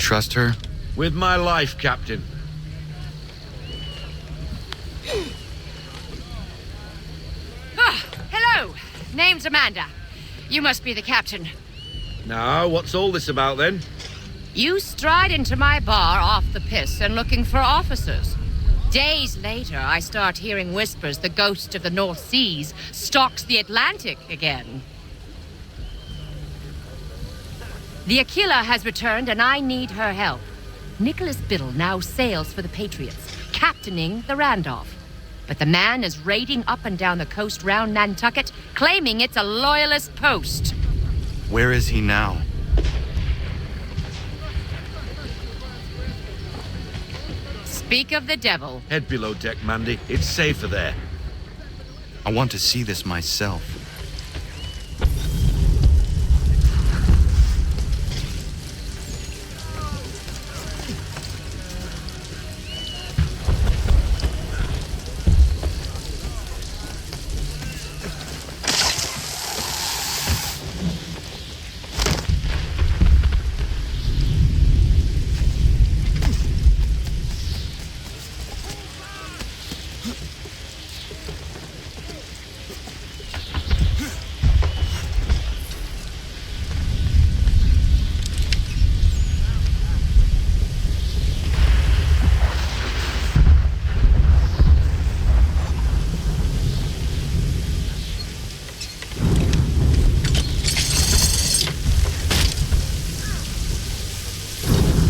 trust her? With my life, Captain. Hello. Name's Amanda. You must be the captain. Now, what's all this about, then? You stride into my bar off the piss and looking for officers. Days later, I start hearing whispers the ghost of the North Seas stalks the Atlantic again. The Aquila has returned and I need her help. Nicholas Biddle now sails for the Patriots, captaining the Randolph. But the man is raiding up and down the coast round Nantucket, claiming it's a loyalist post. Where is he now? Speak of the devil. Head below deck, Mandy. It's safer there. I want to see this myself.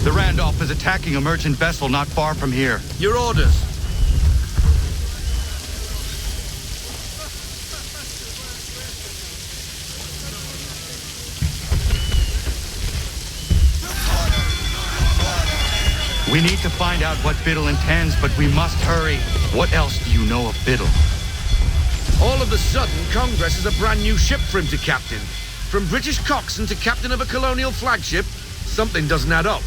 The Randolph is attacking a merchant vessel not far from here. Your orders. We need to find out what Biddle intends, but we must hurry. What else do you know of Biddle? All of a sudden, Congress has a brand new ship for him to captain. From British coxswain to captain of a colonial flagship, something doesn't add up.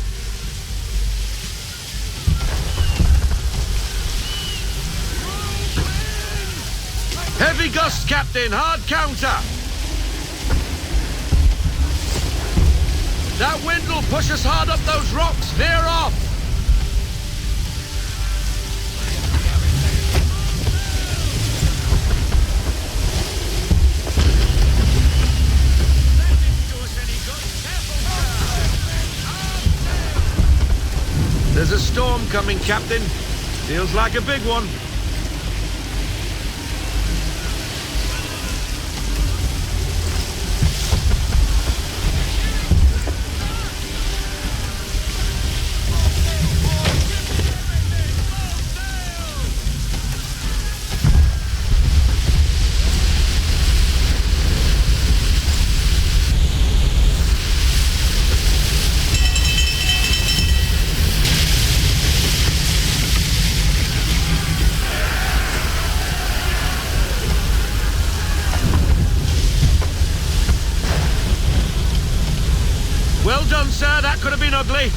Heavy gusts, Captain. Hard counter. That wind will push us hard up those rocks. Veer off. There's a storm coming, Captain. Feels like a big one. Well done, sir. That could have been ugly.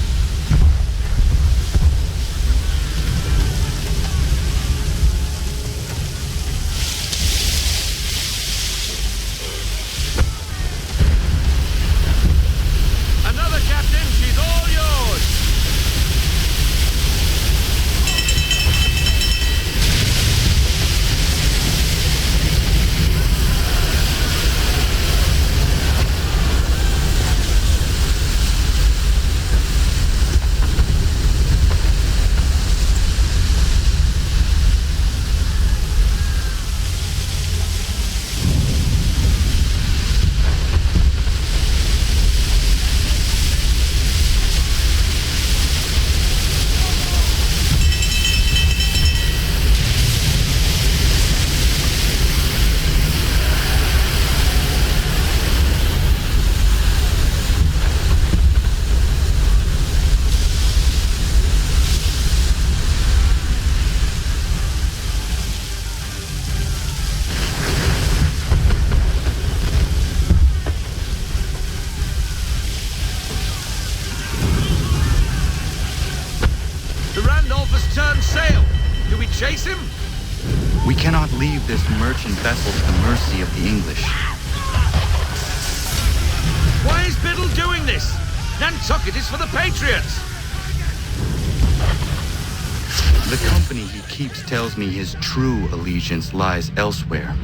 Another, Captain. She's all yours. Turn sail. Do we chase him? We cannot leave this merchant vessel to the mercy of the English. Why is Biddle doing this? Nantucket is for the Patriots! The company he keeps tells me his true allegiance lies elsewhere.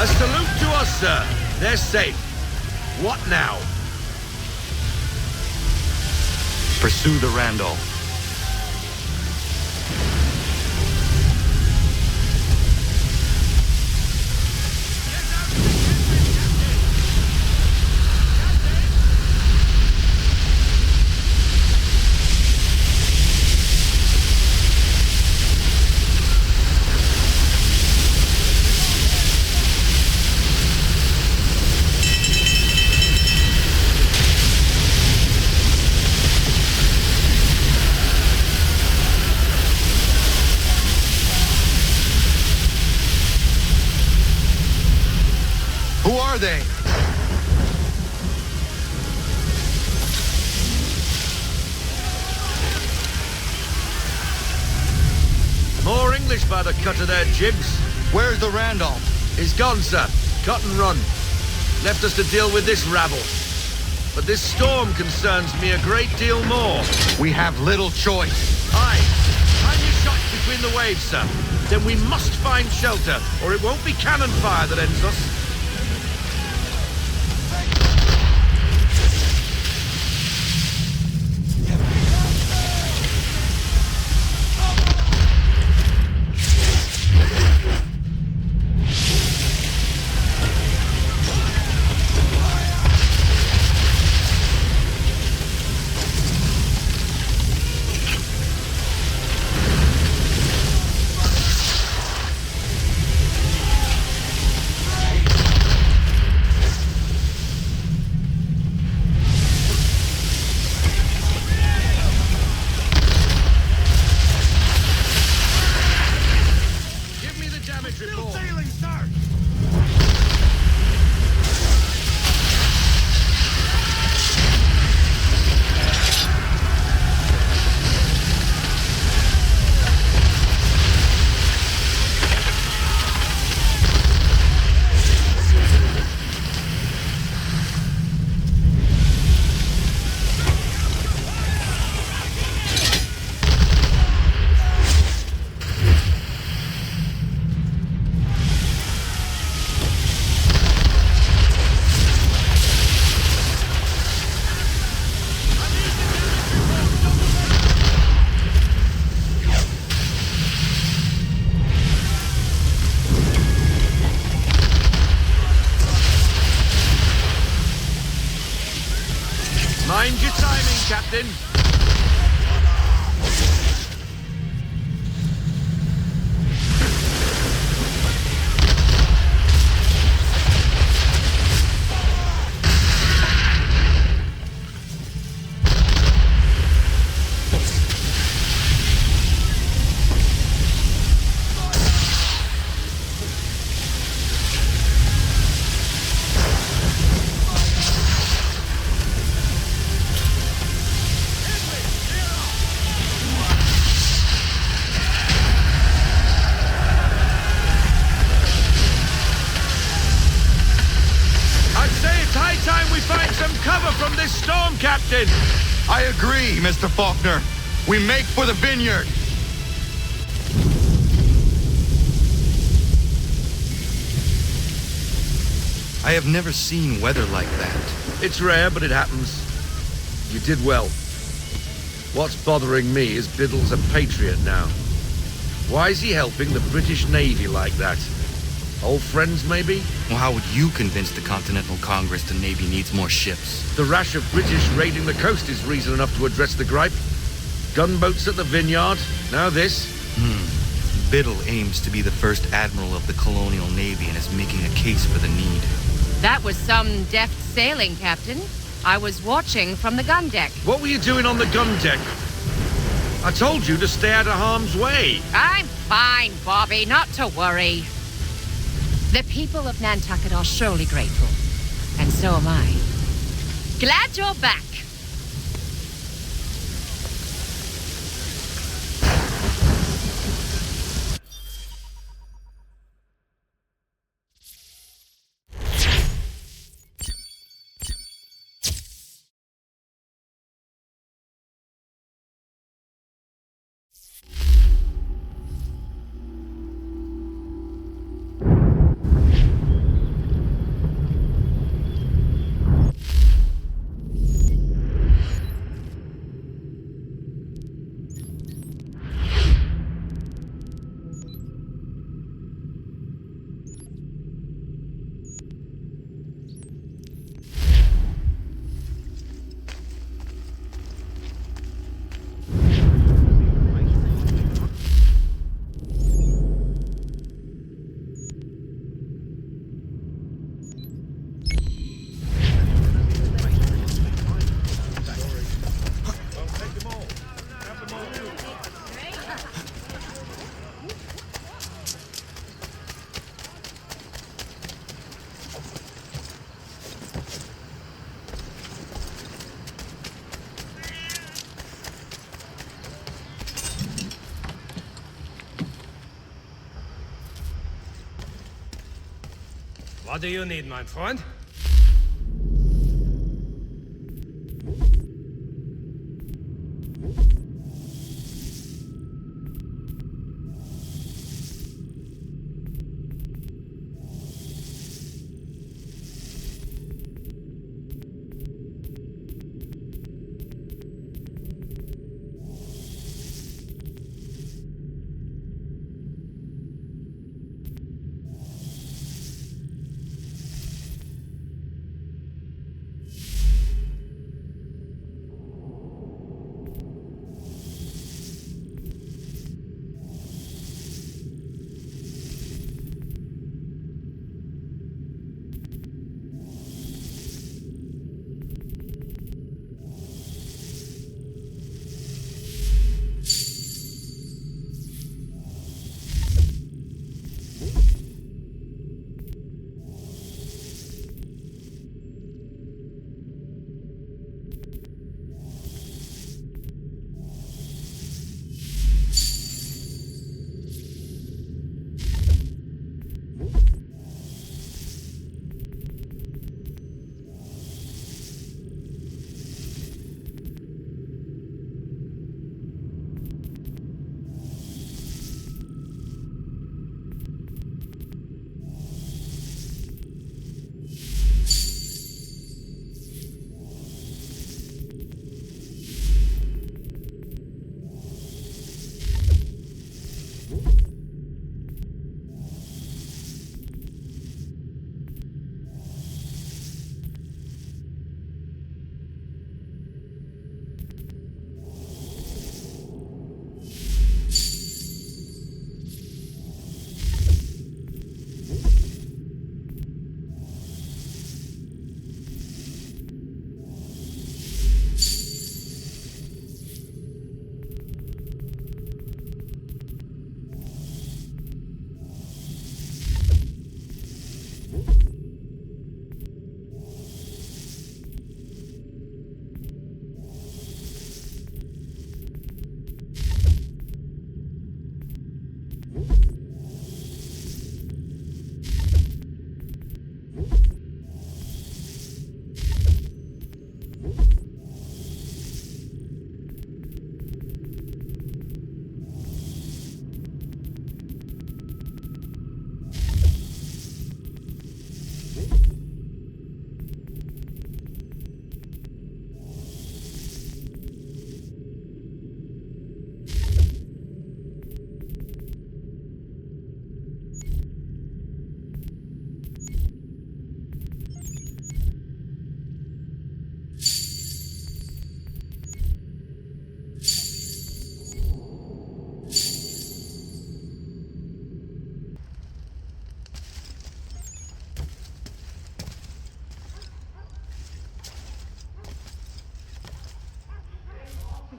A salute to us, sir. They're safe. What now? Pursue the Randolph. Who are they? More English by the cut of their jibs. Where's the Randolph? He's gone, sir. Cut and run. Left us to deal with this rabble. But this storm concerns me a great deal more. We have little choice. Aye. Time your shots between the waves, sir. Then we must find shelter, or it won't be cannon fire that ends us. Mind your timing, Captain. Cover from this storm, Captain! I agree, Mr. Faulkner. We make for the vineyard. I have never seen weather like that. It's rare, but it happens. You did well. What's bothering me is Biddle's a patriot now. Why is he helping the British Navy like that? Old friends, maybe? Well, how would you convince the Continental Congress the Navy needs more ships? The rash of British raiding the coast is reason enough to address the gripe. Gunboats at the Vineyard, now this. Biddle aims to be the first admiral of the Colonial Navy and is making a case for the need. That was some deft sailing, Captain. I was watching from the gun deck. What were you doing on the gun deck? I told you to stay out of harm's way. I'm fine, Bobby, not to worry. The people of Nantucket are surely grateful. And so am I. Glad you're back. What do you need, my friend?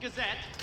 Gazette.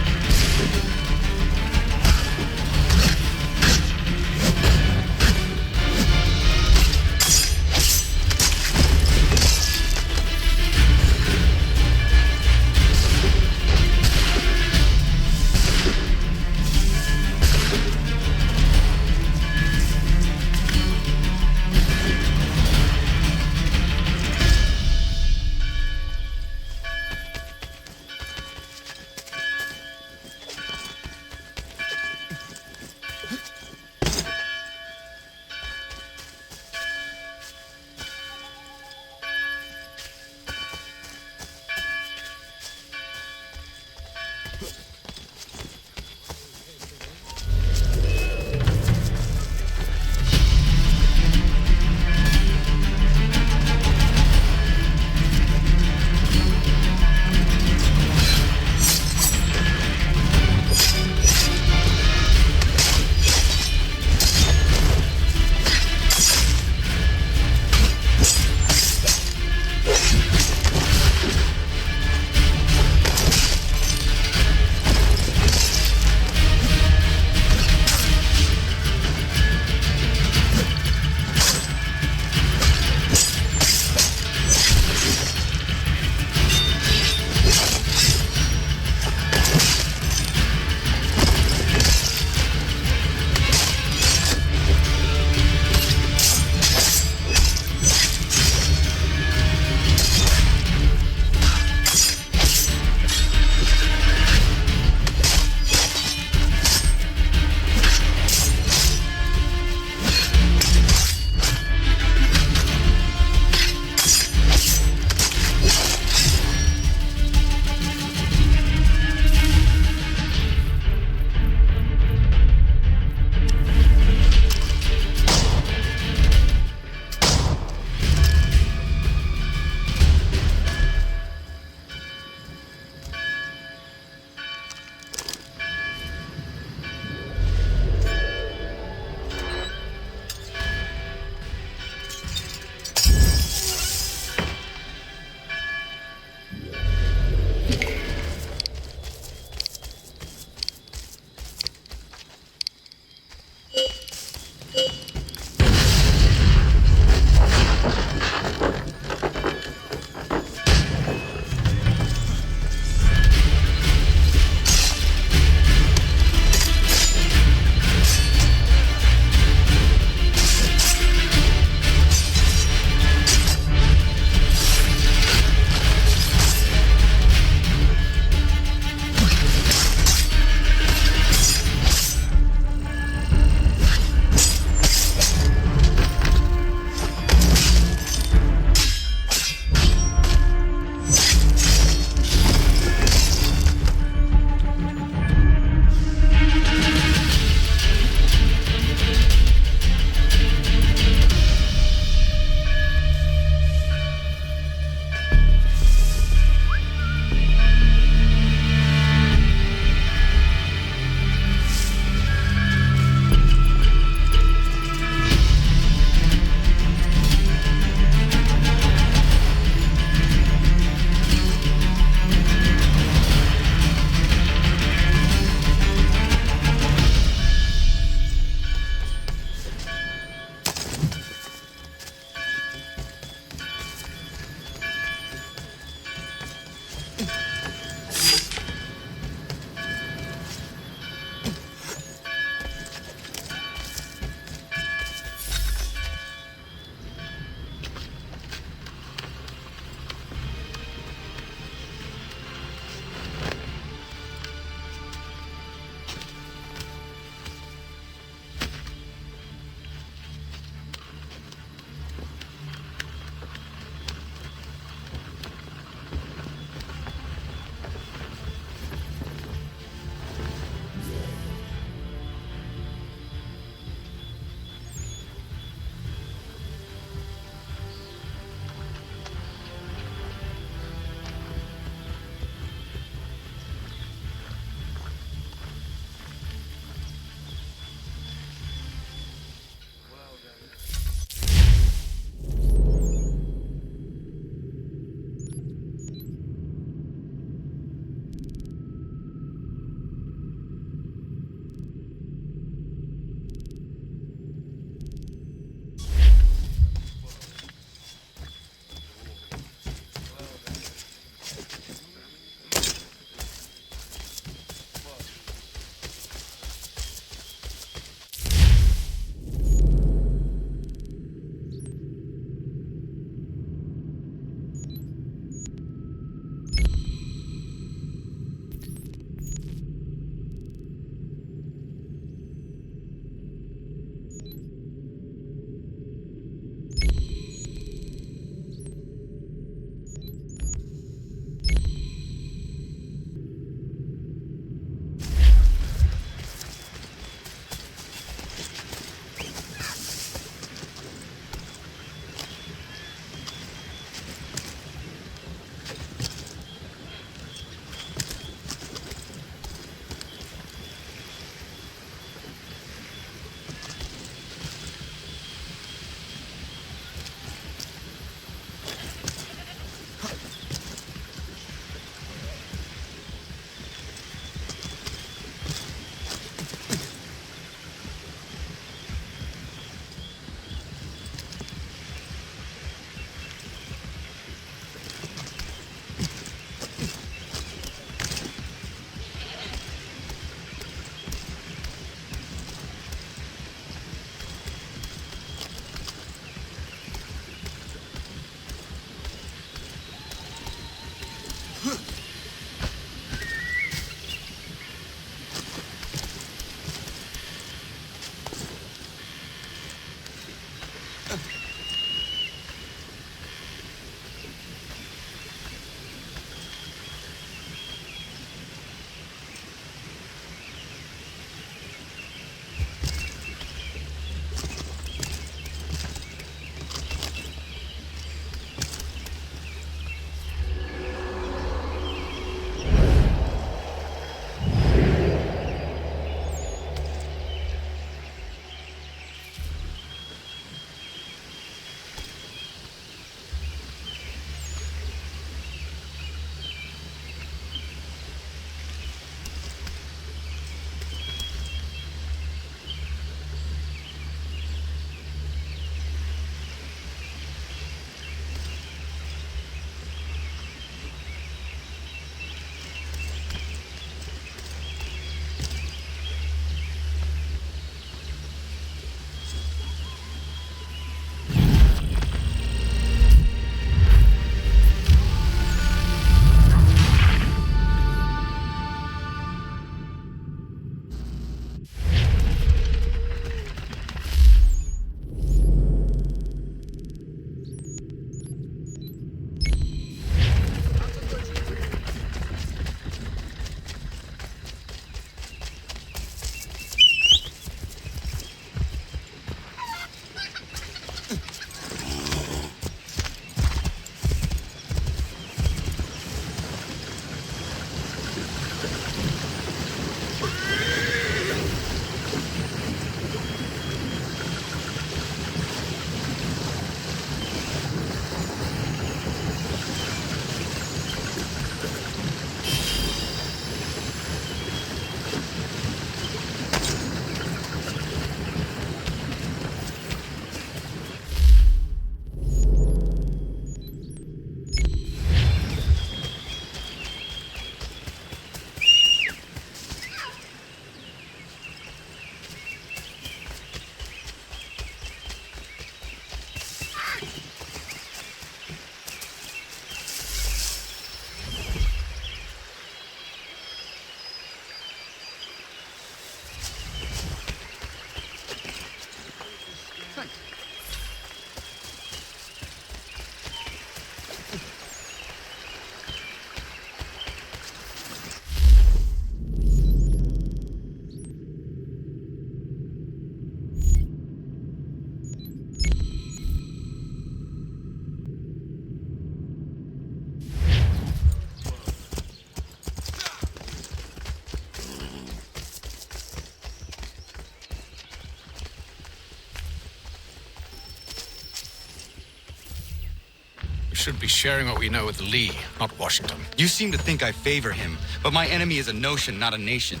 should be sharing what we know with Lee, not Washington. You seem to think I favor him, but my enemy is a notion, not a nation.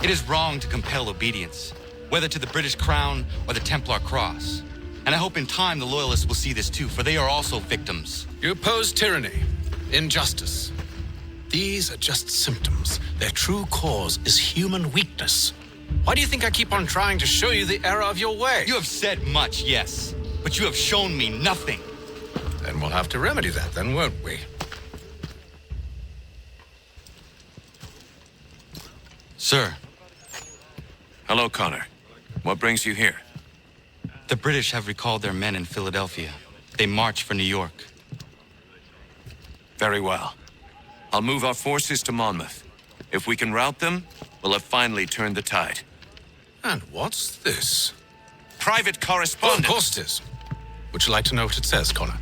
It is wrong to compel obedience, whether to the British Crown or the Templar Cross. And I hope in time the Loyalists will see this too, for they are also victims. You oppose tyranny, injustice. These are just symptoms. Their true cause is human weakness. Why do you think I keep on trying to show you the error of your way? You have said much, yes, but you have shown me nothing. Then we'll have to remedy that, then, won't we? Sir, Hello, Connor. What brings you here? the British have recalled their men in Philadelphia. They march for New York. Very well. I'll move our forces to Monmouth. If we can rout them, we'll have finally turned the tide. And what's this? Private Oh, correspondence. of course it is. Would you like to know what it says, Connor?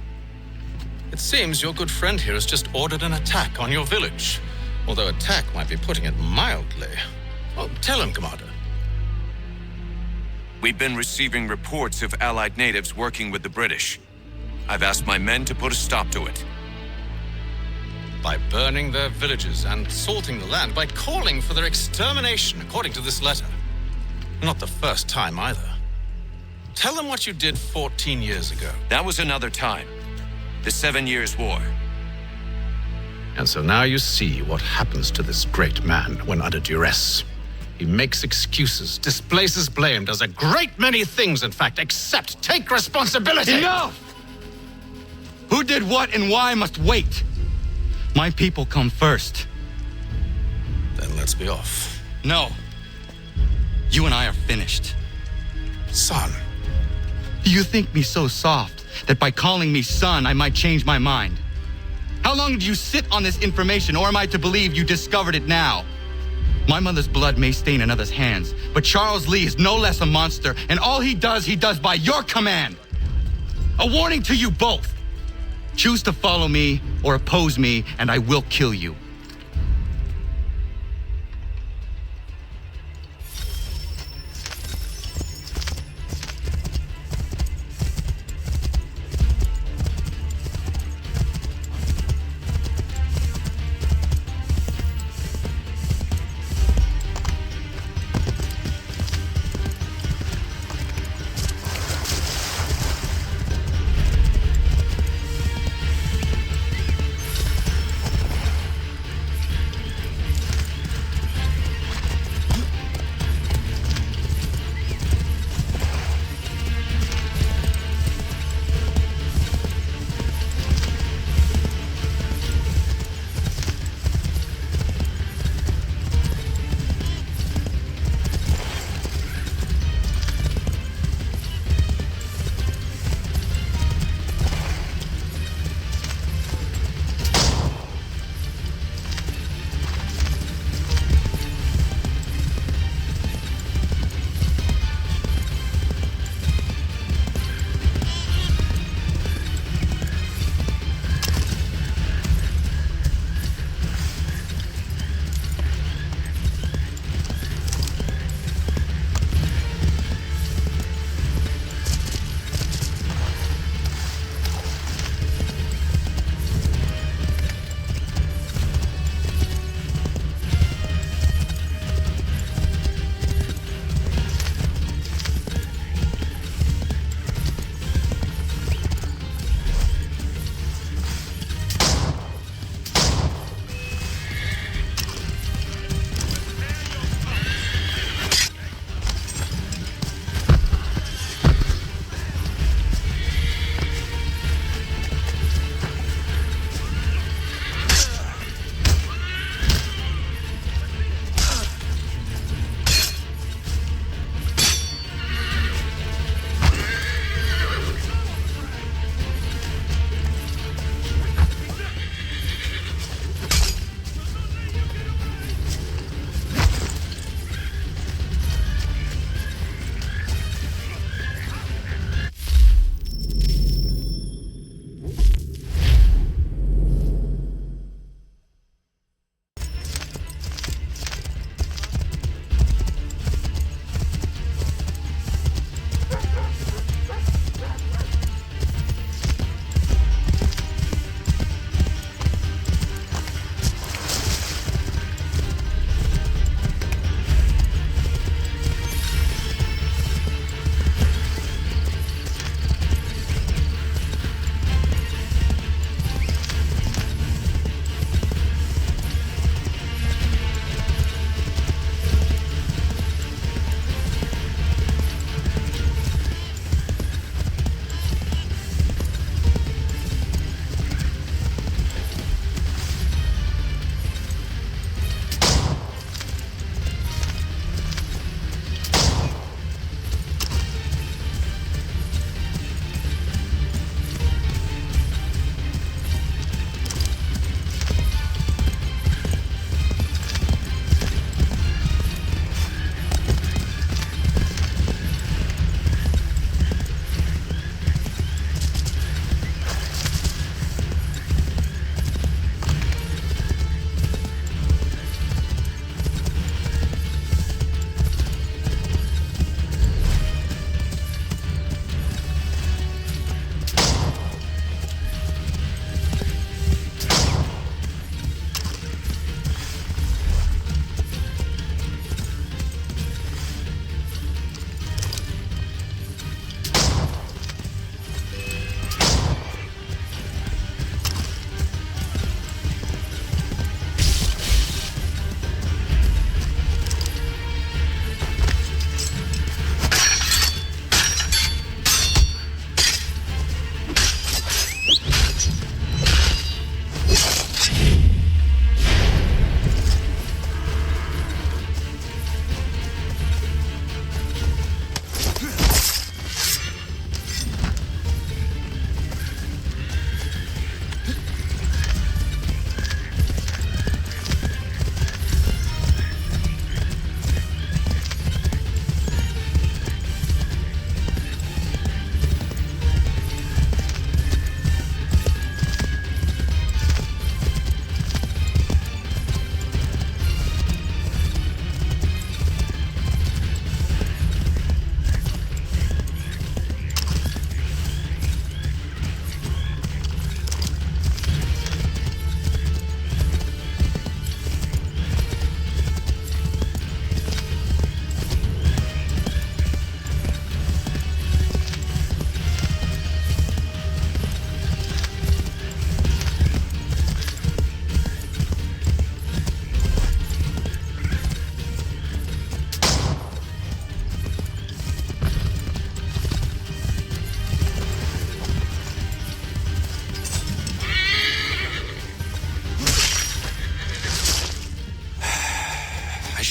It seems your good friend here has just ordered an attack on your village. Although attack might be putting it mildly. Well, tell him, Commander. We've been receiving reports of Allied natives working with the British. I've asked my men to put a stop to it. By burning their villages and salting the land, by calling for their extermination, according to this letter. Not the first time either. Tell them what you did 14 years ago. That was another time. The 7 Years' War. And so now you see what happens to this great man when under duress. He makes excuses, displaces blame, does a great many things, in fact, except take responsibility. Enough! Who did what and why must wait. My people come first. Then let's be off. No. You and I are finished. Son. Do you think me so soft that by calling me son I might change my mind? How long did you sit on this information, or am I to believe you discovered it now? My mother's blood may stain another's hands, but Charles Lee is no less a monster, and all he does by your command. A warning to you both. Choose to follow me or oppose me, and I will kill you.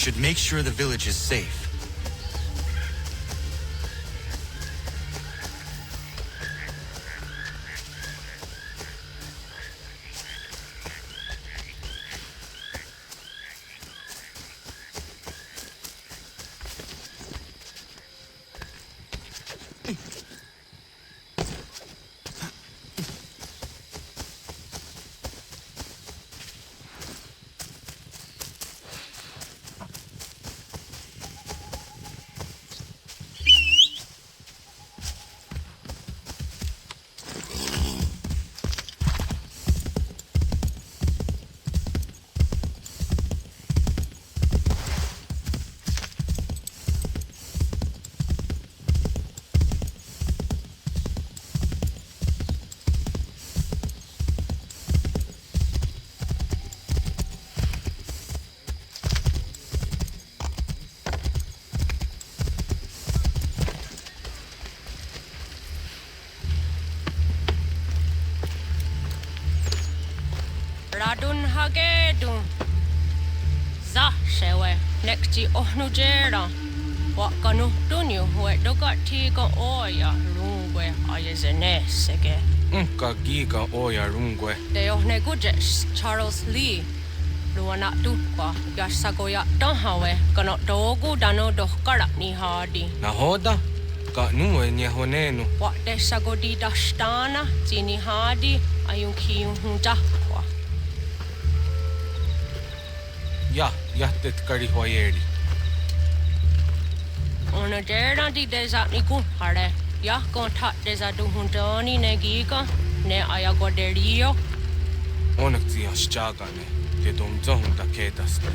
should make sure the village is safe. Radun hagedun. Za shewe nekti ohnujera. Wakanu dunyu hue dogati go oya rungwe ayezene sege. Unka giga oya rungwe. De ohne gujes Charles Lee. Luana tukwa yasagoya donhawe kano dogu dano dohkara ni hadi. Nahoda? Ka nuwe nyehonenu. Wa de sagodi dashtana zini hadi ayunki hunja. Ja, jättet karihoyeri. Ona dera di desa ni kun hare. Ya kontak desa duhundani negiga ne ayagoderio. Onneksi jaagane. Te domzohunta kedaste.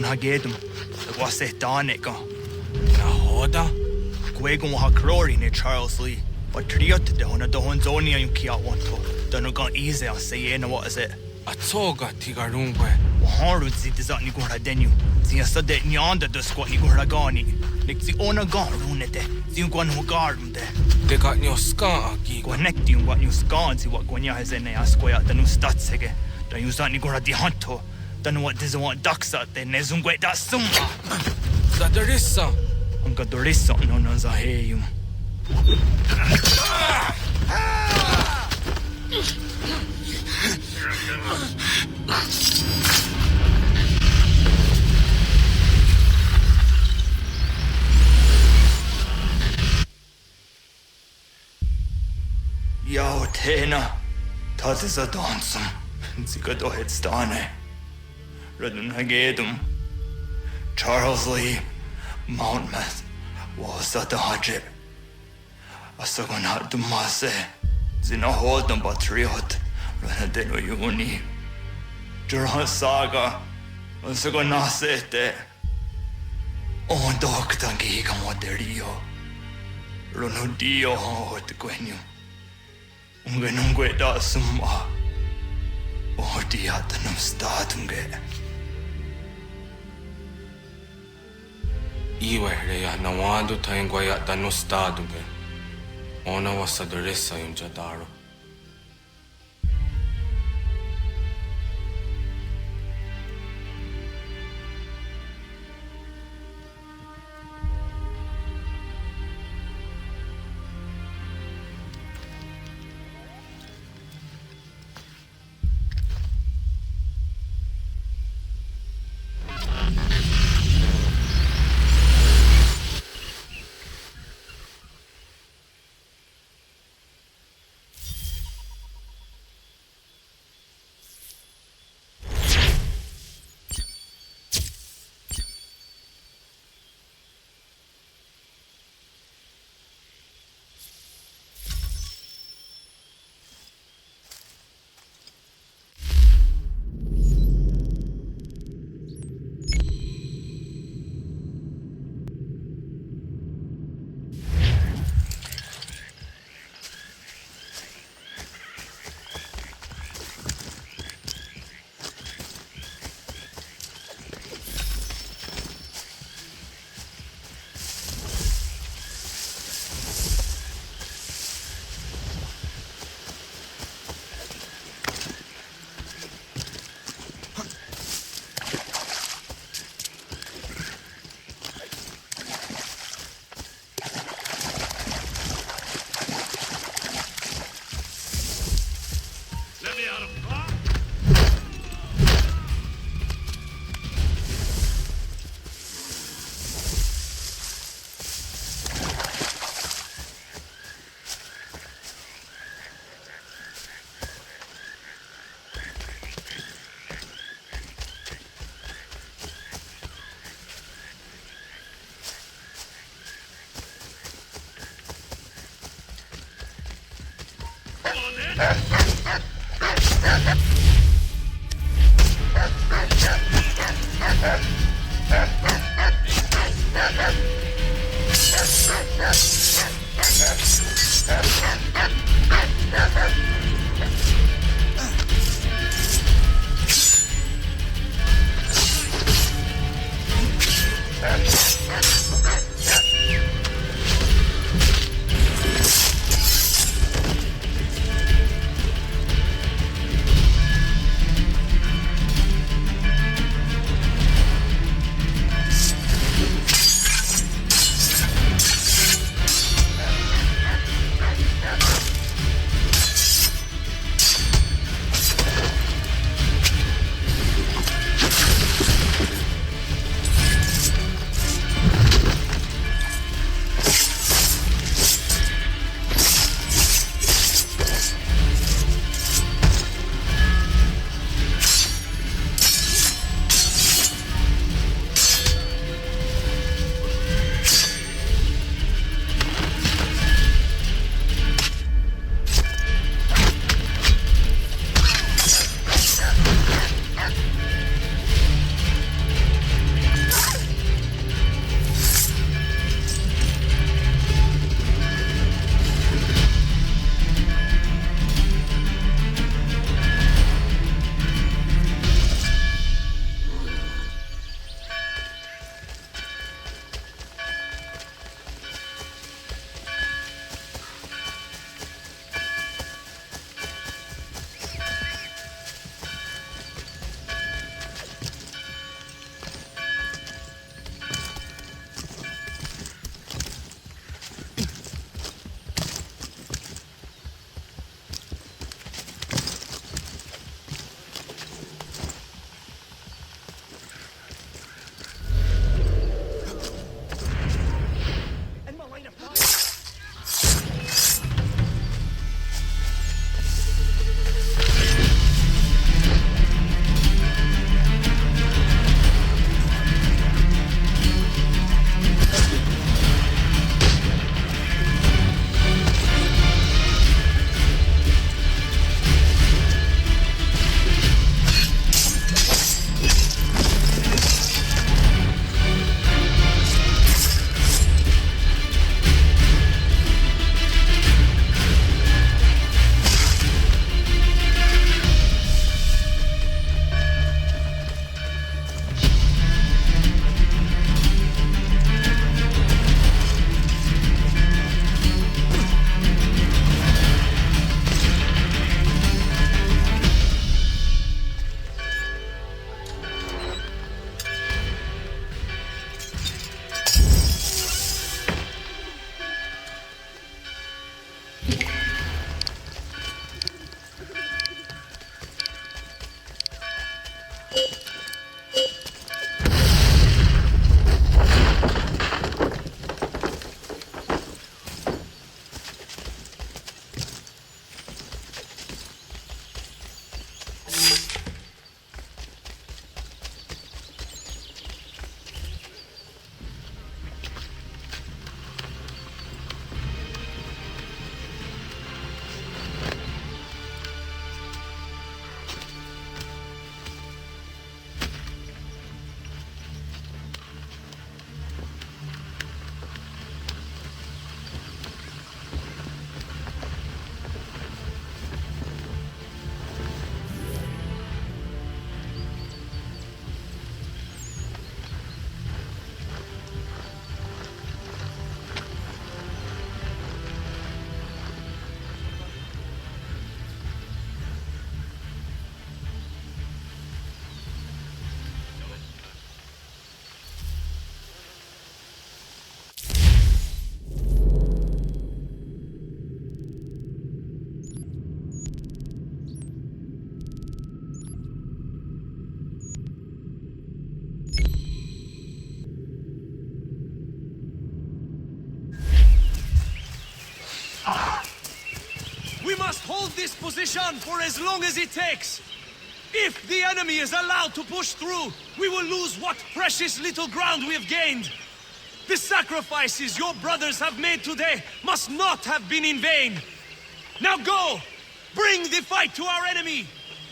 Hagedum, the was it Danica. Nahoda? Gwegon ha Crory near Charles Lee, but Triot the Hona Dohonzonia you Kia want to. Don't go easy, I'll say, what is it? A toga tigarungwe. Harud zit is on Nigura Denu. See a sudden yonder the squat Nigura Gani. Nek si ona garun ete, si un guan hugarum de. Te got nyo ska aki. Guanekti un wat news gone si wat guanya has ene asquaya the new statsege. Da use that ni gora di hanto. Don't what doesn't want ducks out there, nezungwe da summa. Zadarissa. Ang gadorissa no no za heyum. Yao tena, das ist a dansum. Sie got do het stane. Redun hagedum. Charles Lee, Mountmouth, was that the hajib. Asagon hat du masse. Zina hodum patriot. Rana deno yuni. Jurhan saga. Asagon nasete. On dokta giga moderio. Ronudio hot gwenyu. Ungenungwe da summa. Ordiatanum statunge. Iwe reya nawando taingwa ya tanu staduge. Ona wasadarissa yung jadaro. must hold this position for as long as it takes. If the enemy is allowed to push through, we will lose what precious little ground we have gained. The sacrifices your brothers have made today must not have been in vain. Now go! Bring the fight to our enemy!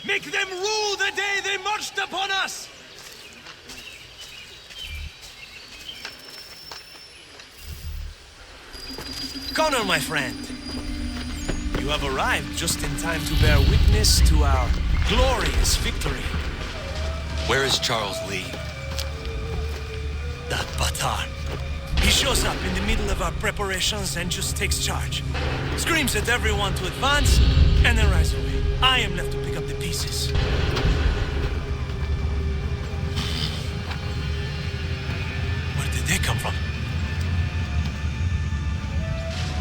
Make them rue the day they marched upon us! Connor, my friend. You have arrived just in time to bear witness to our glorious victory. Where is Charles Lee? That Batar. He shows up in the middle of our preparations and just takes charge. Screams at everyone to advance, and then rides away. I am left to pick up the pieces. Where did they come from?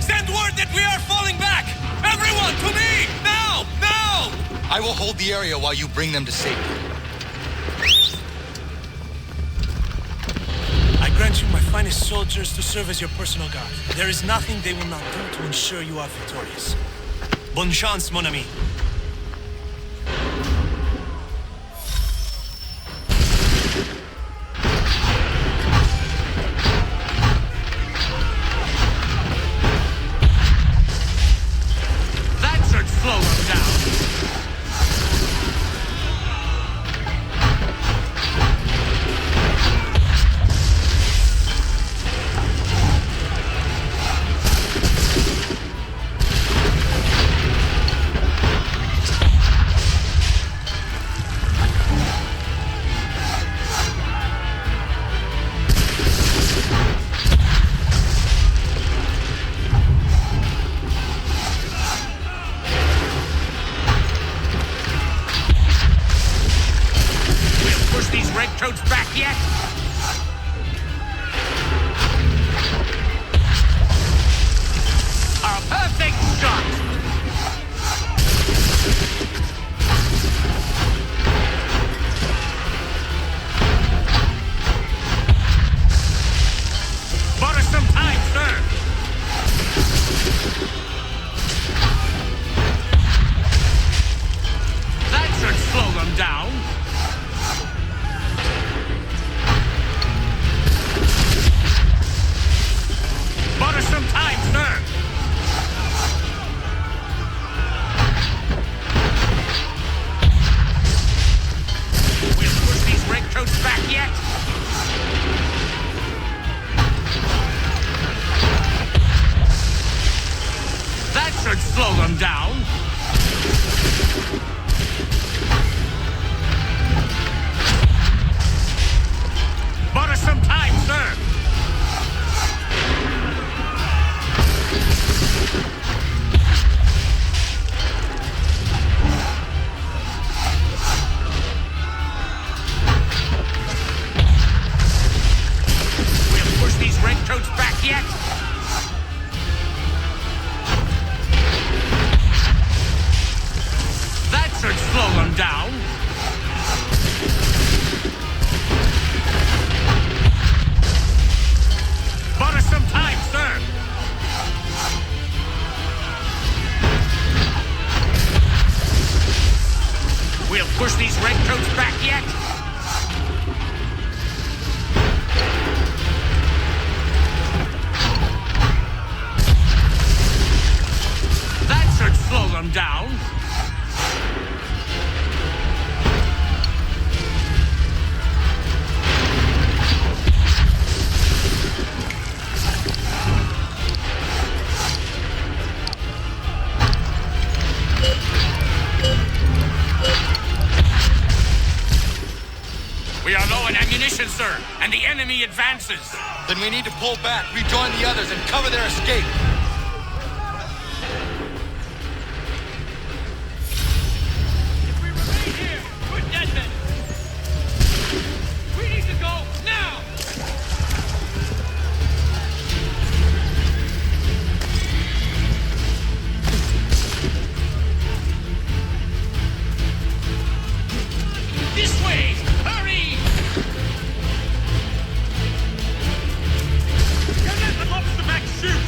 Send word that we are falling back! Everyone, to me! Now! Now! I will hold the area while you bring them to safety. I grant you my finest soldiers to serve as your personal guard. There is nothing they will not do to ensure you are victorious. Bonne chance, mon ami. That should slow them down. Push these redcoats back yet? A perfect shot! Bought us some time, sir! That should slow them down. Bought us some time, sir! We'll push these redcoats back yet? That should slow them down. Bought us some time, sir! Push these redcoats back yet? That should slow them down. Bought us some time, sir. We'll push these redcoats back yet? Slow them down. We are low on ammunition, sir, and the enemy advances. Then we need to pull back, rejoin the others, and cover their escape. This way! Hurry! Can let them off the back shoot!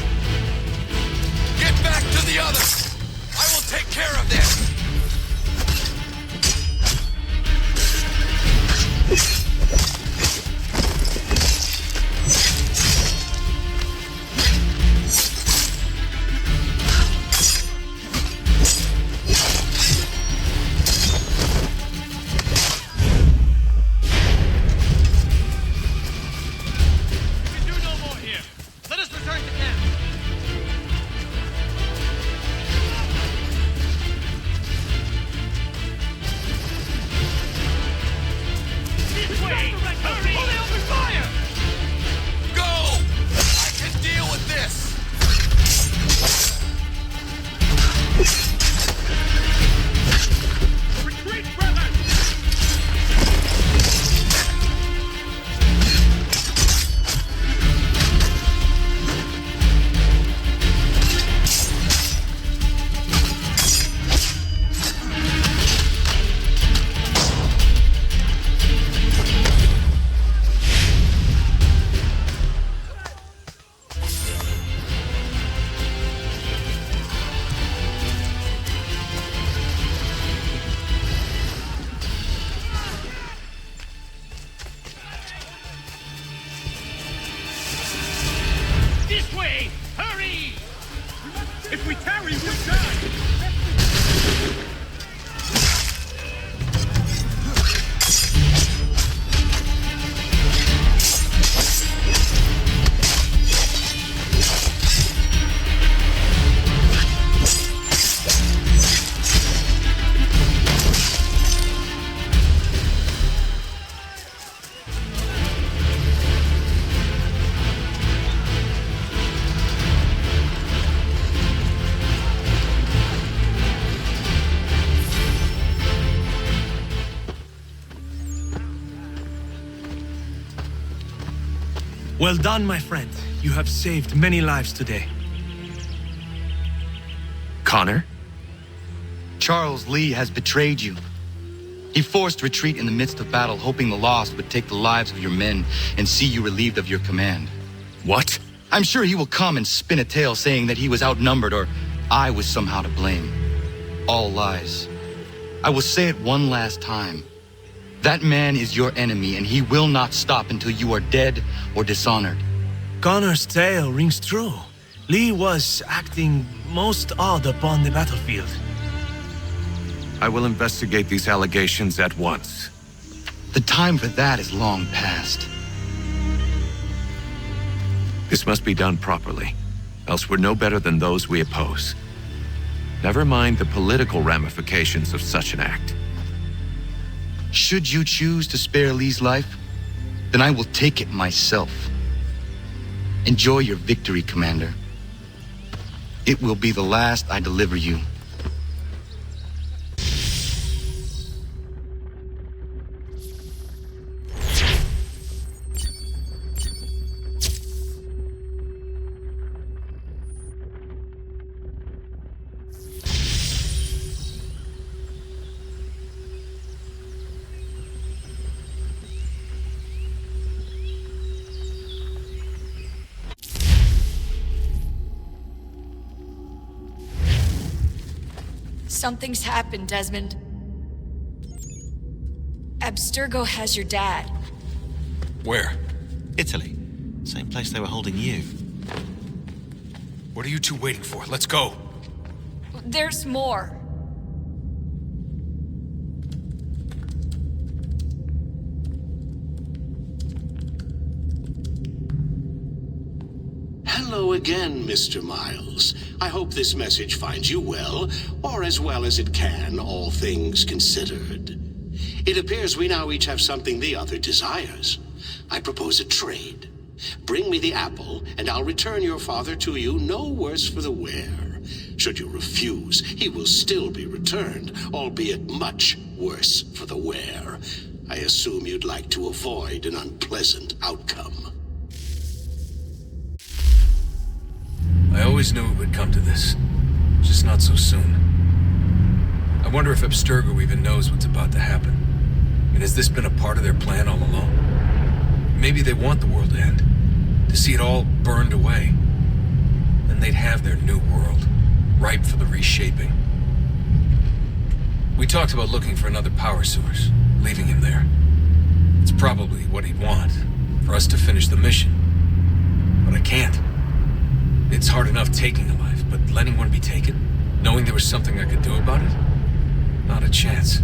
Well done, my friend. You have saved many lives today. Connor? Charles Lee has betrayed you. He forced retreat in the midst of battle, hoping the loss would take the lives of your men and see you relieved of your command. What? I'm sure he will come and spin a tale saying that he was outnumbered or I was somehow to blame. All lies. I will say it one last time. That man is your enemy, and he will not stop until you are dead or dishonored. Connor's tale rings true. Lee was acting most odd upon the battlefield. I will investigate these allegations at once. The time for that is long past. This must be done properly, else we're no better than those we oppose. Never mind the political ramifications of such an act. Should you choose to spare Lee's life, then I will take it myself. Enjoy your victory, Commander. It will be the last I deliver you. Something's happened, Desmond. Abstergo has your dad. Where? Italy. Same place they were holding you. What are you two waiting for? Let's go. There's more. Hello again, Mr. Miles. I hope this message finds you well, or as well as it can, all things considered. It appears we now each have something the other desires. I propose a trade. Bring me the apple, and I'll return your father to you no worse for the wear. Should you refuse, he will still be returned, albeit much worse for the wear. I assume you'd like to avoid an unpleasant outcome. I always knew it would come to this. Just not so soon. I wonder if Abstergo even knows what's about to happen. And has this been a part of their plan all along? Maybe they want the world to end. To see it all burned away. Then they'd have their new world, ripe for the reshaping. We talked about looking for another power source, leaving him there. It's probably what he'd want, for us to finish the mission. But I can't. It's hard enough taking a life, but letting one be taken? Knowing there was something I could do about it? Not a chance.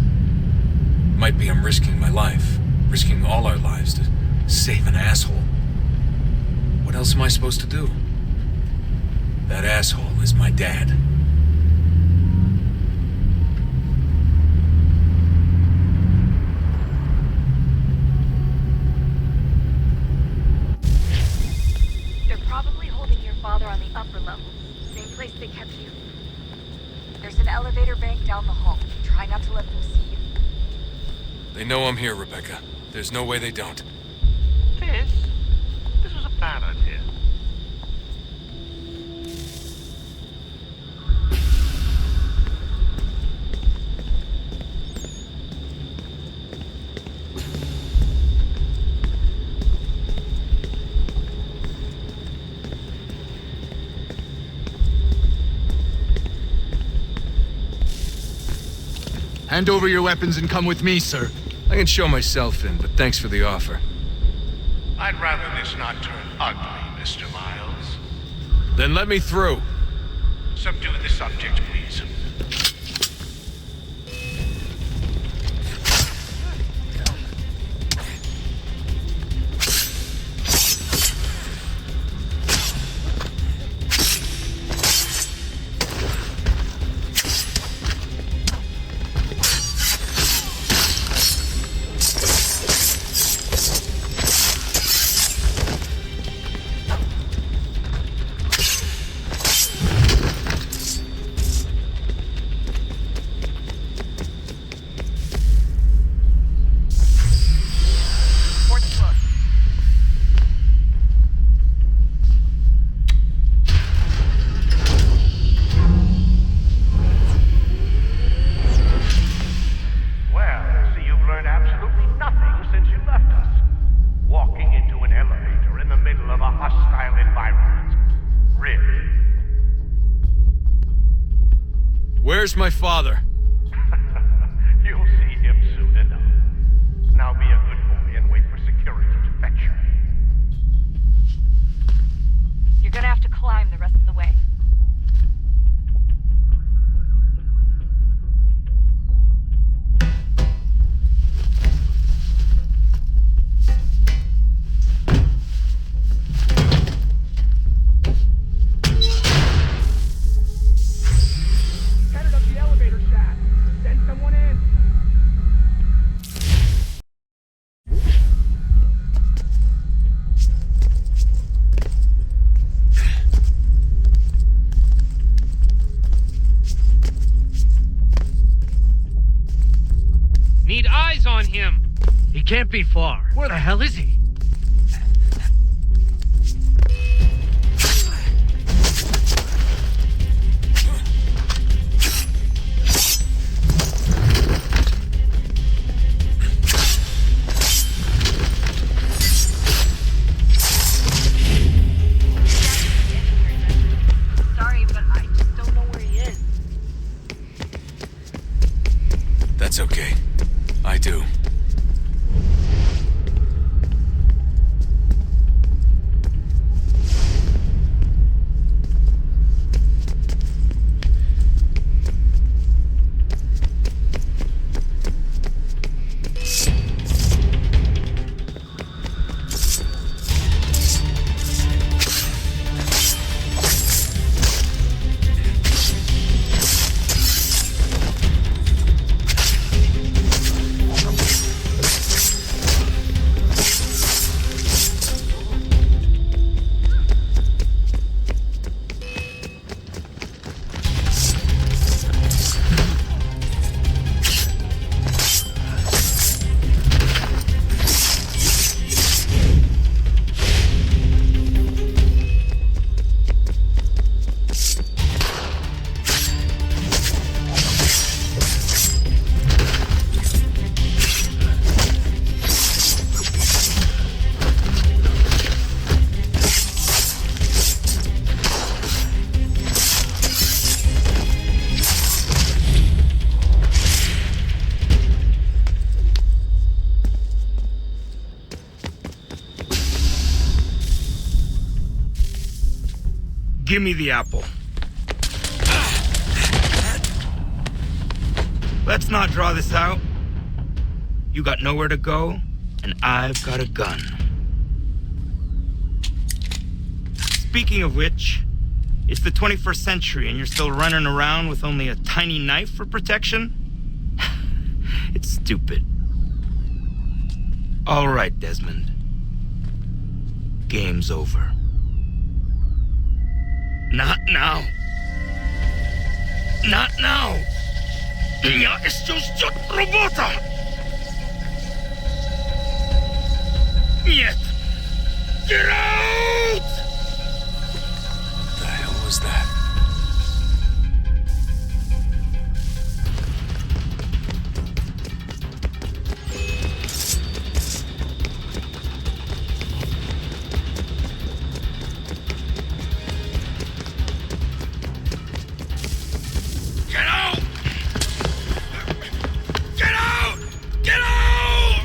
Might be I'm risking my life, risking all our lives to save an asshole. What else am I supposed to do? That asshole is my dad. They're probably holding your father on the upper level. Same place they kept you. There's an elevator bank down the hall. Try not to let them see you. They know I'm here, Rebecca. There's no way they don't. This was a bad idea. Hand over your weapons and come with me, sir. I can show myself in, but thanks for the offer. I'd rather this not turn ugly, Mr. Miles. Then let me through. Subdue the subject, please. Need eyes on him. He can't be far. Where the hell is he? Sorry, but I just don't know where he is. That's okay. I do. Give me the apple. Let's not draw this out. You got nowhere to go, and I've got a gun. Speaking of which, it's the 21st century and you're still running around with only a tiny knife for protection? It's stupid. All right, Desmond. Game's over. Not now. Not now. Ja jeszcze robota. Нет. Get out! What the hell was that? Get out! Get out! Get out!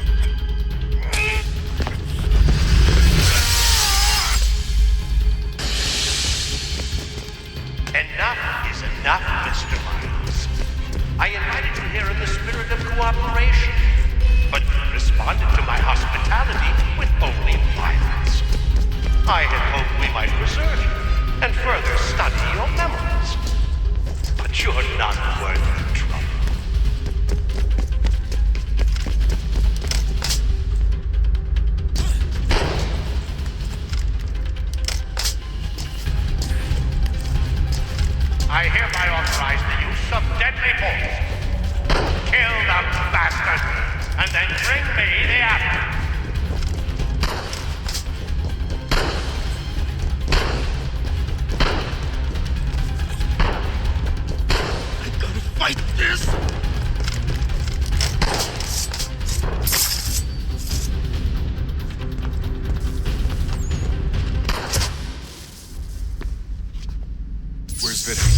Enough is enough, Mr. Miles. I invited you here in the spirit of cooperation, but you responded to my hospitality with only violence. I had hoped we might preserve you and further study your memories. But you're not worth the trouble. I hereby authorize the use of deadly force. Kill the bastard, and then bring me the apple. Fight this! Where's Vidic?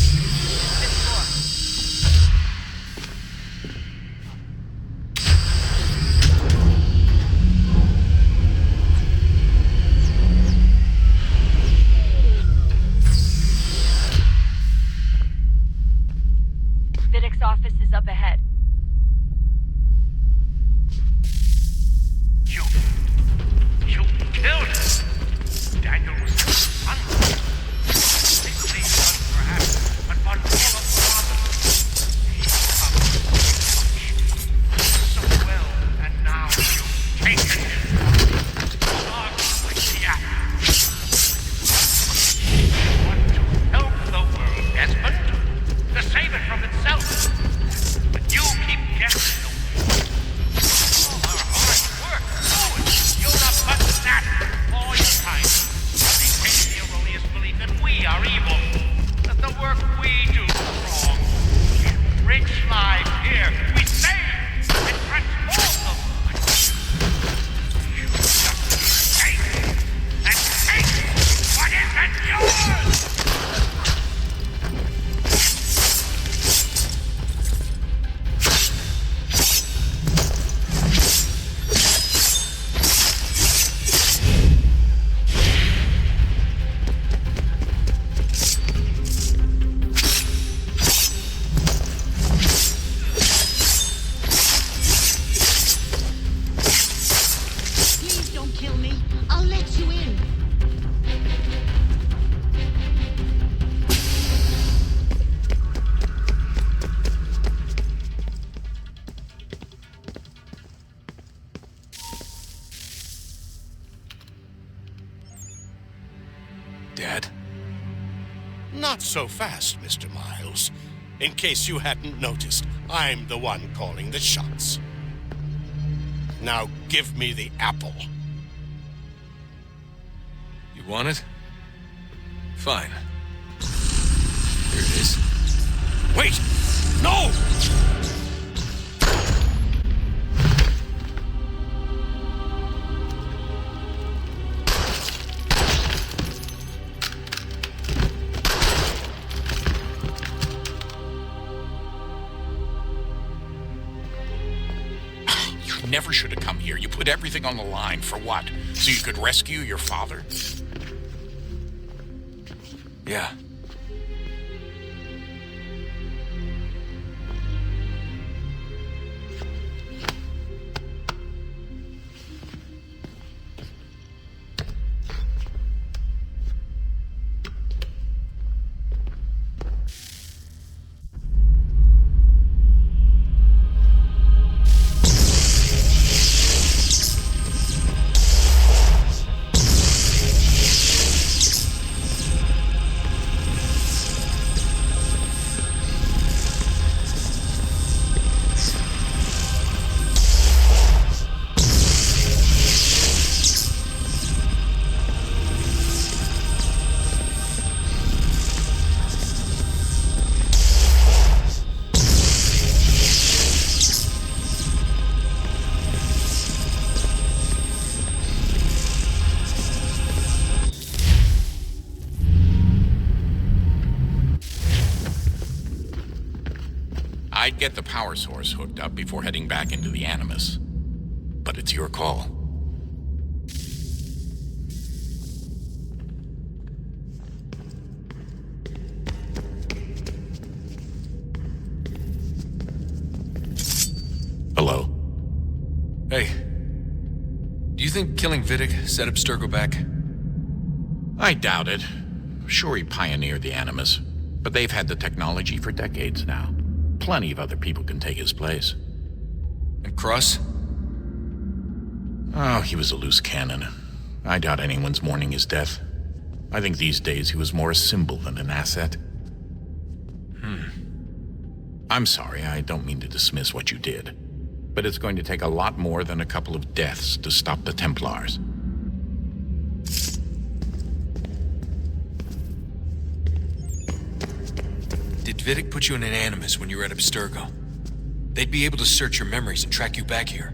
Vidic's office is up ahead. You killed him. Daniel was your son. His son, perhaps, but one full of promise. So well, and now you've taken him. Dog like the apple. You want to help the world, Desmond? To save it from itself. But you keep guessing the way. Dad. Not so fast, Mr. Miles. In case you hadn't noticed, I'm the one calling the shots. Now give me the apple. You want it? Fine. Here it is. Wait! No! You never should have come here. You put everything on the line. For what? So you could rescue your father? Yeah. I'd get the power source hooked up before heading back into the Animus. But it's your call. Hello? Hey. Do you think killing Vidic set Abstergo back? I doubt it. Sure, he pioneered the Animus, but they've had the technology for decades now. Plenty of other people can take his place. And Cross? Oh, he was a loose cannon. I doubt anyone's mourning his death. I think these days he was more a symbol than an asset. I'm sorry, I don't mean to dismiss what you did. But it's going to take a lot more than a couple of deaths to stop the Templars. Did Vidic put you in an Animus when you were at Abstergo? They'd be able to search your memories and track you back here.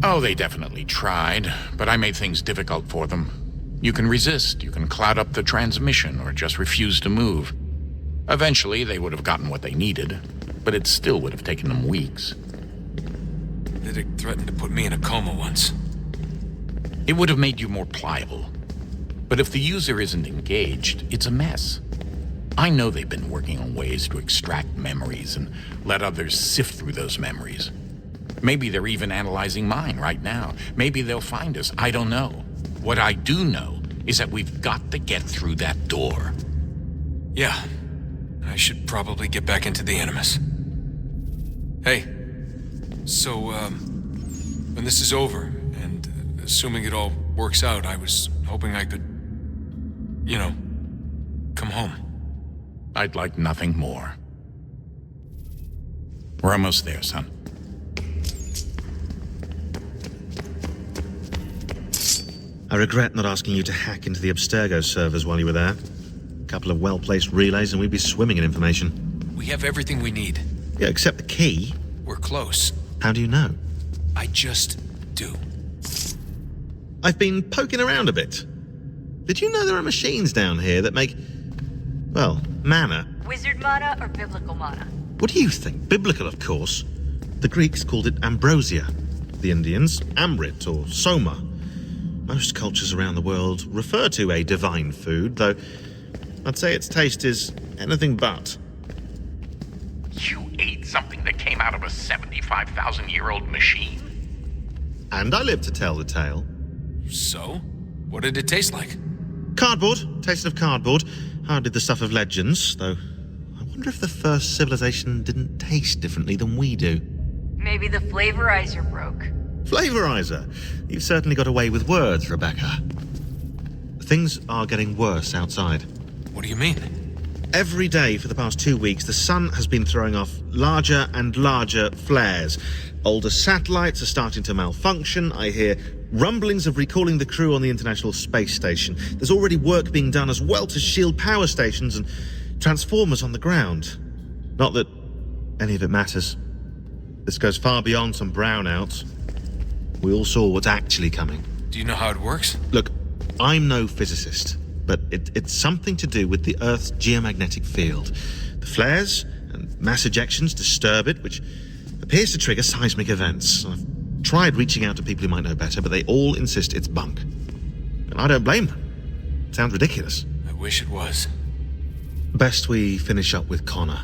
Oh, they definitely tried, but I made things difficult for them. You can resist, you can cloud up the transmission, or just refuse to move. Eventually, they would have gotten what they needed, but it still would have taken them weeks. Vidic threatened to put me in a coma once. It would have made you more pliable. But if the user isn't engaged, it's a mess. I know they've been working on ways to extract memories and let others sift through those memories. Maybe they're even analyzing mine right now. Maybe they'll find us. I don't know. What I do know is that we've got to get through that door. Yeah. I should probably get back into the Animus. Hey. So, when this is over, and assuming it all works out, I was hoping I could, come home. I'd like nothing more. We're almost there, son. I regret not asking you to hack into the Abstergo servers while you were there. A couple of well-placed relays and we'd be swimming in information. We have everything we need. Yeah, except the key. We're close. How do you know? I just do. I've been poking around a bit. Did you know there are machines down here that make, well, mana? Wizard mana or biblical mana? What do you think? Biblical, of course. The Greeks called it ambrosia. The Indians, amrit or soma. Most cultures around the world refer to a divine food, though I'd say its taste is anything but. You ate something that came out of a 75,000-year-old machine? And I live to tell the tale. So? What did it taste like? Cardboard. Taste of cardboard. Hardly the stuff of legends, though I wonder if the first civilization didn't taste differently than we do. Maybe the flavorizer broke. Flavorizer? You've certainly got away with words, Rebecca. Things are getting worse outside. What do you mean? Every day for the past 2 weeks, the sun has been throwing off larger and larger flares. Older satellites are starting to malfunction. I hear rumblings of recalling the crew on the International Space Station. There's already work being done as well to shield power stations and transformers on the ground. Not that any of it matters. This goes far beyond some brownouts. We all saw what's actually coming. Do you know how it works? Look, I'm no physicist, but it's something to do with the Earth's geomagnetic field. The flares and mass ejections disturb it, which appears to trigger seismic events. I've tried reaching out to people who might know better, but they all insist it's bunk. And I don't blame them. It sounds ridiculous. I wish it was. Best we finish up with Connor.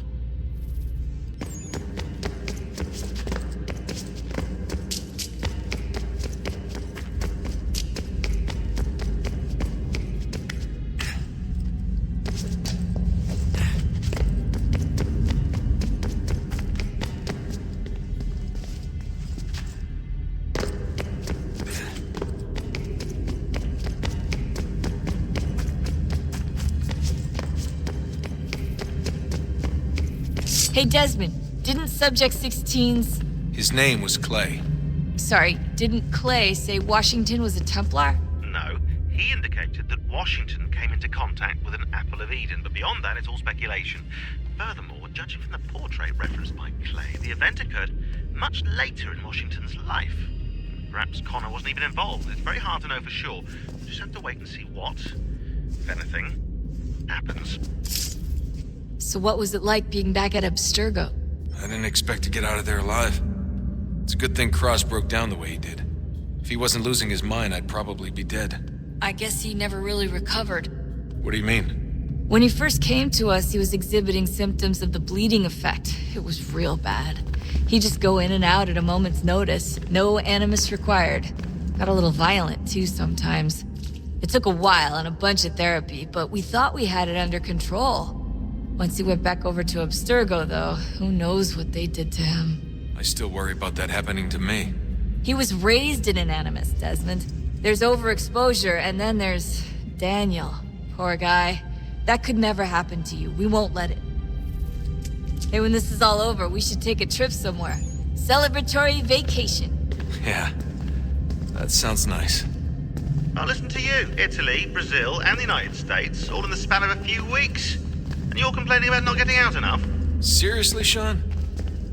Hey, Desmond, didn't Subject 16's... His name was Clay. Sorry, didn't Clay say Washington was a Templar? No, he indicated that Washington came into contact with an Apple of Eden, but beyond that, it's all speculation. Furthermore, judging from the portrait referenced by Clay, the event occurred much later in Washington's life. Perhaps Connor wasn't even involved. It's very hard to know for sure. We'll just have to wait and see what, if anything, happens. So what was it like being back at Abstergo? I didn't expect to get out of there alive. It's a good thing Cross broke down the way he did. If he wasn't losing his mind, I'd probably be dead. I guess he never really recovered. What do you mean? When he first came to us, he was exhibiting symptoms of the bleeding effect. It was real bad. He'd just go in and out at a moment's notice. No animus required. Got a little violent, too, sometimes. It took a while and a bunch of therapy, but we thought we had it under control. Once he went back over to Abstergo, though, who knows what they did to him. I still worry about that happening to me. He was raised in an animus, Desmond. There's overexposure, and then there's Daniel. Poor guy. That could never happen to you. We won't let it. Hey, when this is all over, we should take a trip somewhere. Celebratory vacation. Yeah, that sounds nice. Now listen to you. Italy, Brazil, and the United States, all in the span of a few weeks. And you're complaining about not getting out enough? Seriously, Sean?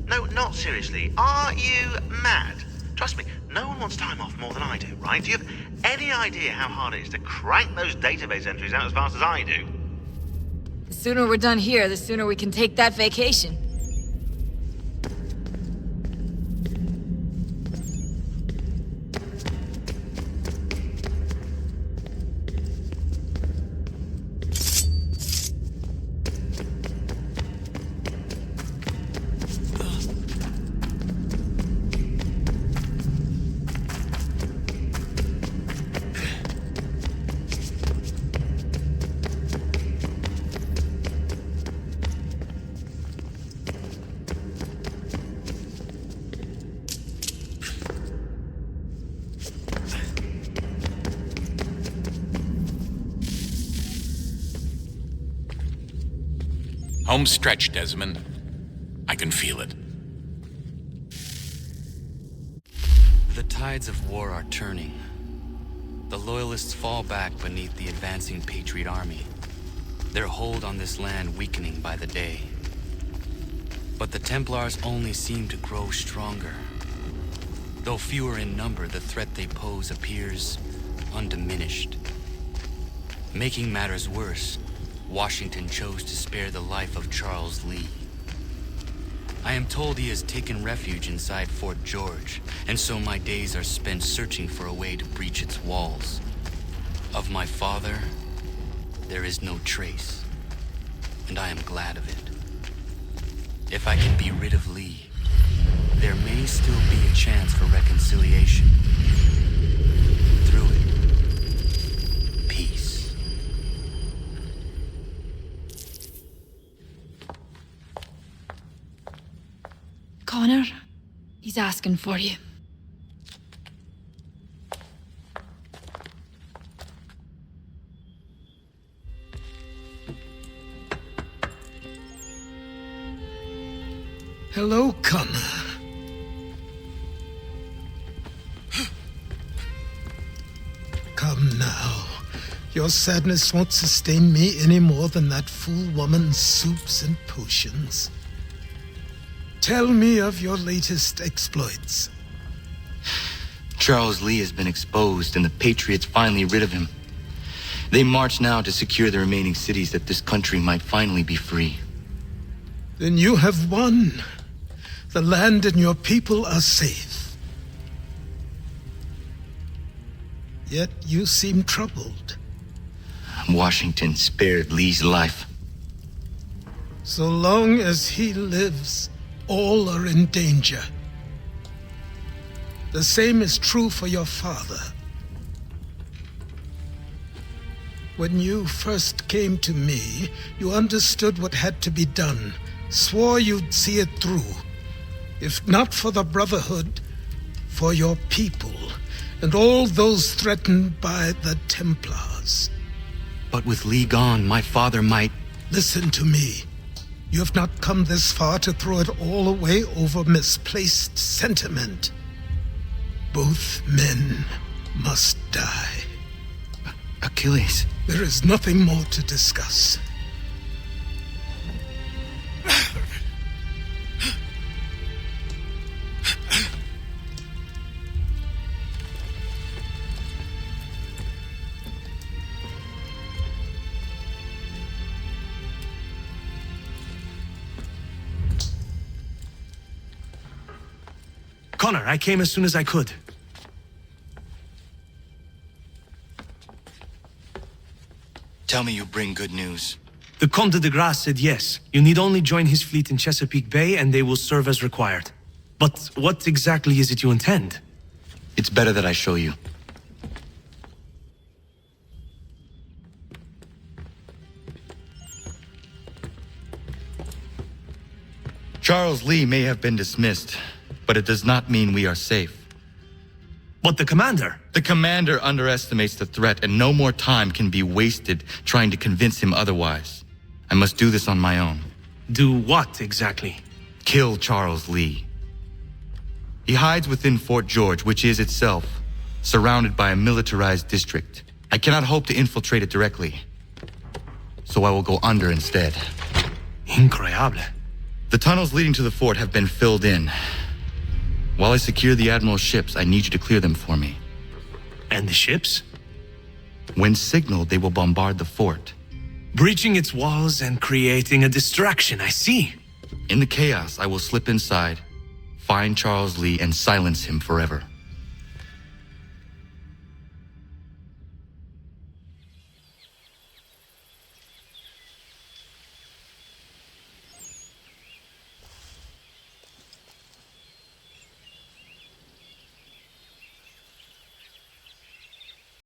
No, not seriously. Are you mad? Trust me, no one wants time off more than I do, right? Do you have any idea how hard it is to crank those database entries out as fast as I do? The sooner we're done here, the sooner we can take that vacation. Home stretch, Desmond. I can feel it. The tides of war are turning. The Loyalists fall back beneath the advancing Patriot army, their hold on this land weakening by the day. But the Templars only seem to grow stronger. Though fewer in number, the threat they pose appears undiminished. Making matters worse, Washington chose to spare the life of Charles Lee. I am told he has taken refuge inside Fort George, and so my days are spent searching for a way to breach its walls. Of my father, there is no trace, and I am glad of it. If I can be rid of Lee, there may still be a chance for reconciliation. Through it, peace. Connor, he's asking for you. Hello, Connor. Come now. Your sadness won't sustain me any more than that fool woman's soups and potions. Tell me of your latest exploits. Charles Lee has been exposed, and the Patriots finally rid of him. They march now to secure the remaining cities that this country might finally be free. Then you have won. The land and your people are safe. Yet you seem troubled. Washington spared Lee's life. So long as he lives, all are in danger. The same is true for your father. When you first came to me, you understood what had to be done, swore you'd see it through. If not for the Brotherhood, for your people, and all those threatened by the Templars. But with Lee gone, my father might... Listen to me. You have not come this far to throw it all away over misplaced sentiment. Both men must die. Achilles. There is nothing more to discuss. Connor, I came as soon as I could. Tell me you bring good news. The Comte de Grasse said yes. You need only join his fleet in Chesapeake Bay and they will serve as required. But what exactly is it you intend? It's better that I show you. Charles Lee may have been dismissed, but it does not mean we are safe. But the commander? The commander underestimates the threat, and no more time can be wasted trying to convince him otherwise. I must do this on my own. Do what exactly? Kill Charles Lee. He hides within Fort George, which is itself surrounded by a militarized district. I cannot hope to infiltrate it directly, so I will go under instead. Incroyable. The tunnels leading to the fort have been filled in. While I secure the Admiral's ships, I need you to clear them for me. And the ships? When signaled, they will bombard the fort. Breaching its walls and creating a distraction, I see. In the chaos, I will slip inside, find Charles Lee, and silence him forever.